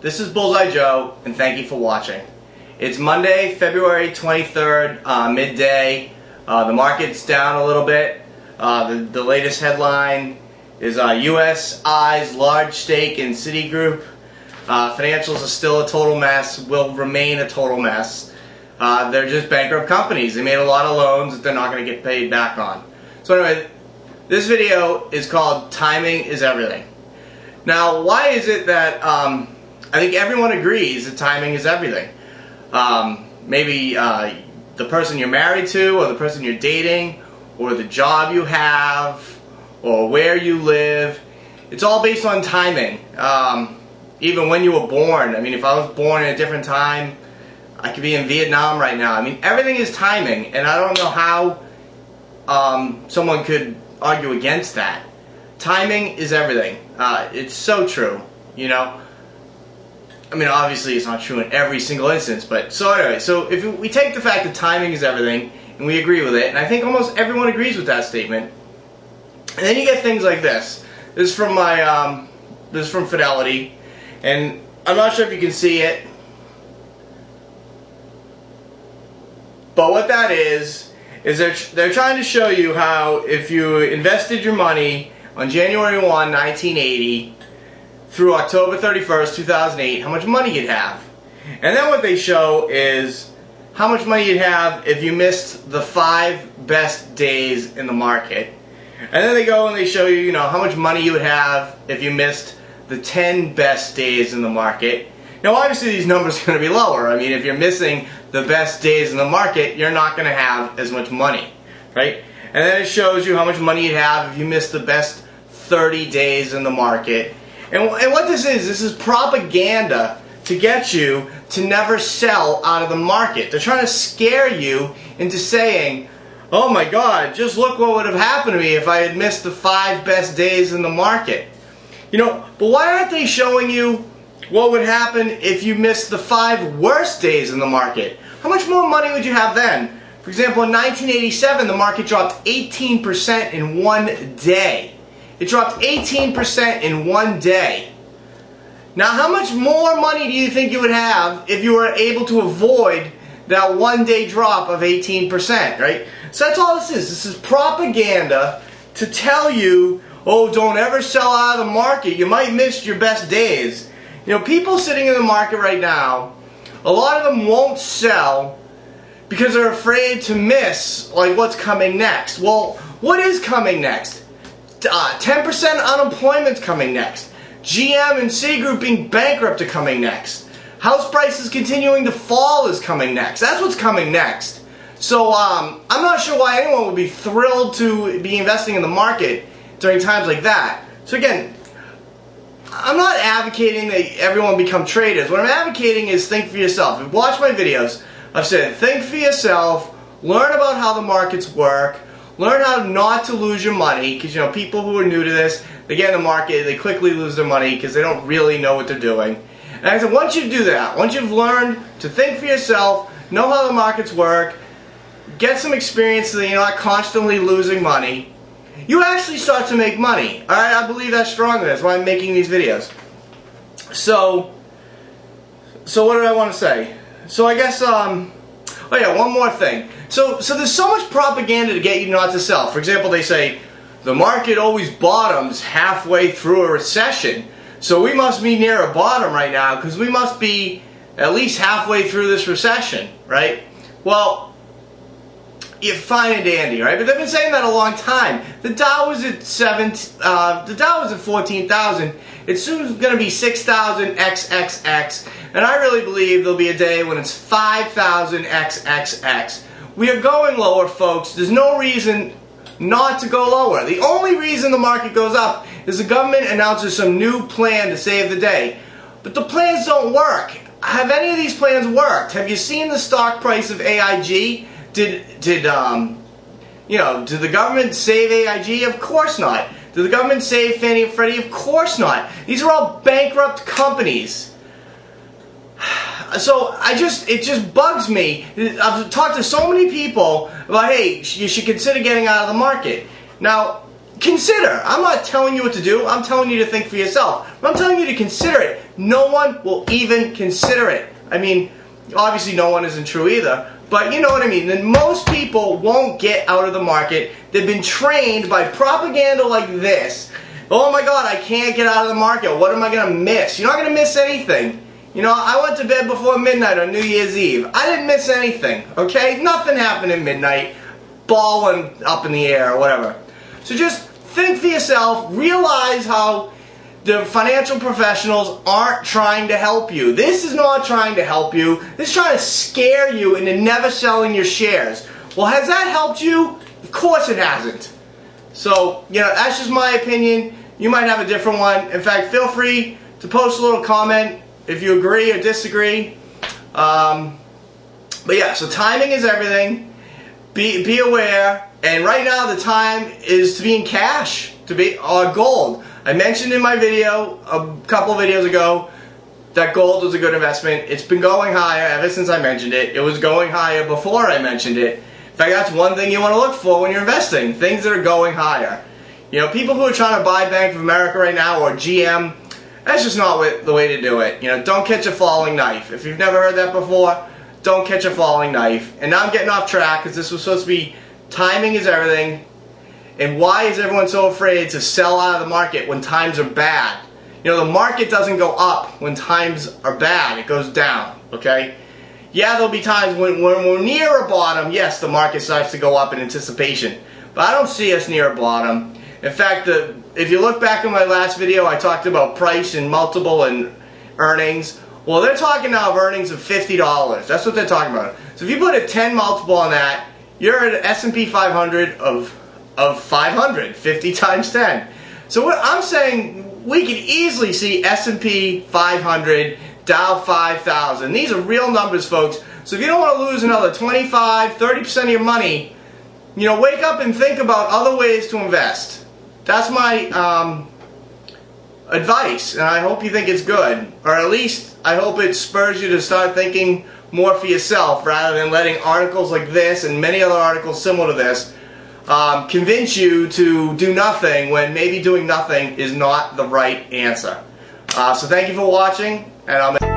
This is Bullseye Joe, and thank you for watching. It's Monday, February 23rd, midday. The market's down a little bit. The latest headline is USI's large stake in Citigroup. Financials are still a total mess, will remain a total mess. They're just bankrupt companies. They made a lot of loans that they're not going to get paid back on. So anyway, this video is called Timing is Everything. Now, why is it that I think everyone agrees that timing is everything? Maybe the person you're married to, or the person you're dating, or the job you have, or where you live. It's all based on timing. Even when you were born. I mean, if I was born in a different time, I could be in Vietnam right now. I mean, everything is timing, and I don't know how someone could argue against that. Timing is everything. It's so true, you know. I mean, obviously it's not true in every single instance, but so anyway, so if we take the fact that timing is everything, and we agree with it, and I think almost everyone agrees with that statement, and then you get things like this. This is from my, this is from Fidelity, and I'm not sure if you can see it, but what that is they're trying to show you how if you invested your money on January 1, 1980, through October 31st, 2008, how much money you'd have. And then what they show is how much money you'd have if you missed the 5 best days in the market. And then they go and they show you, how much money you would have if you missed the 10 best days in the market. Now, obviously these numbers are going to be lower. I mean, if you're missing the best days in the market, you're not going to have as much money, right? And then it shows you how much money you'd have if you missed the best 30 days in the market. And what this is propaganda to get you to never sell out of the market. They're trying to scare you into saying, oh my God, just look what would have happened to me if I had missed the 5 best days in the market. But why aren't they showing you what would happen if you missed the 5 worst days in the market? How much more money would you have then? For example, in 1987, the market dropped 18% in one day. It dropped 18% in one day. Now, how much more money do you think you would have if you were able to avoid that one-day drop of 18%, right? So that's all this is. This is propaganda to tell you, oh, don't ever sell out of the market. You might miss your best days. People sitting in the market right now, a lot of them won't sell because they're afraid to miss what's coming next. Well, what is coming next? 10% unemployment's coming next. GM and Citigroup being bankrupt are coming next. House prices continuing to fall is coming next. That's what's coming next. So I'm not sure why anyone would be thrilled to be investing in the market during times like that. So again, I'm not advocating that everyone become traders. What I'm advocating is think for yourself. If you watch my videos, I've said think for yourself, learn about how the markets work, learn how not to lose your money, because people who are new to this, they get in the market, they quickly lose their money because they don't really know what they're doing. And I said, once you do that, once you've learned to think for yourself, know how the markets work, get some experience so that you're not constantly losing money, you actually start to make money. Alright, I believe that strongly. That's why I'm making these videos. So what did I want to say? So I guess, oh yeah, one more thing. So there's so much propaganda to get you not to sell. For example, they say, the market always bottoms halfway through a recession. So we must be near a bottom right now because we must be at least halfway through this recession, right? Well, you're fine and dandy, right? But they've been saying that a long time. The Dow was at 14,000. It's soon going to be 6,000 XXX. And I really believe there'll be a day when it's 5,000 XXX. We are going lower, folks. There's no reason not to go lower. The only reason the market goes up is the government announces some new plan to save the day. But the plans don't work. Have any of these plans worked? Have you seen the stock price of AIG? Did the government save AIG? Of course not. Did the government save Fannie and Freddie? Of course not. These are all bankrupt companies. So it just bugs me. I've talked to so many people about, hey, you should consider getting out of the market. Now, consider. I'm not telling you what to do. I'm telling you to think for yourself. I'm telling you to consider it. No one will even consider it. I mean, obviously no one isn't true either, but you know what I mean. And most people won't get out of the market. They've been trained by propaganda like this. Oh my God, I can't get out of the market. What am I going to miss? You're not going to miss anything. You know, I went to bed before midnight on New Year's Eve. I didn't miss anything, okay? Nothing happened at midnight. Ball went up in the air or whatever. So just think for yourself. Realize how the financial professionals aren't trying to help you. This is not trying to help you. This is trying to scare you into never selling your shares. Well, has that helped you? Of course it hasn't. So, you know, that's just my opinion. You might have a different one. In fact, feel free to post a little comment if you agree or disagree. But yeah, so timing is everything. Be aware. And right now the time is to be in cash, to be gold. I mentioned in my video a couple of videos ago that gold was a good investment. It's been going higher ever since I mentioned it. It was going higher before I mentioned it. In fact, that's one thing you want to look for when you're investing. Things that are going higher. You know, people who are trying to buy Bank of America right now or GM, that's just not the way to do it. You know, don't catch a falling knife. If you've never heard that before, don't catch a falling knife. And now I'm getting off track because this was supposed to be timing is everything. And why is everyone so afraid to sell out of the market when times are bad? You know, the market doesn't go up when times are bad. It goes down, okay? Yeah, there'll be times when we're near a bottom, yes, the market starts to go up in anticipation. But I don't see us near a bottom. In fact, if you look back in my last video, I talked about price and multiple and earnings. Well, they're talking now of earnings of $50. That's what they're talking about. So if you put a 10 multiple on that, you're at an S&P 500 of 500, 50 times 10. So what I'm saying, we could easily see S&P 500, Dow 5,000. These are real numbers, folks. So if you don't want to lose another 25, 30% of your money, you know, wake up and think about other ways to invest. That's my advice, and I hope you think it's good. Or at least I hope it spurs you to start thinking more for yourself rather than letting articles like this and many other articles similar to this convince you to do nothing when maybe doing nothing is not the right answer. So thank you for watching, and I'll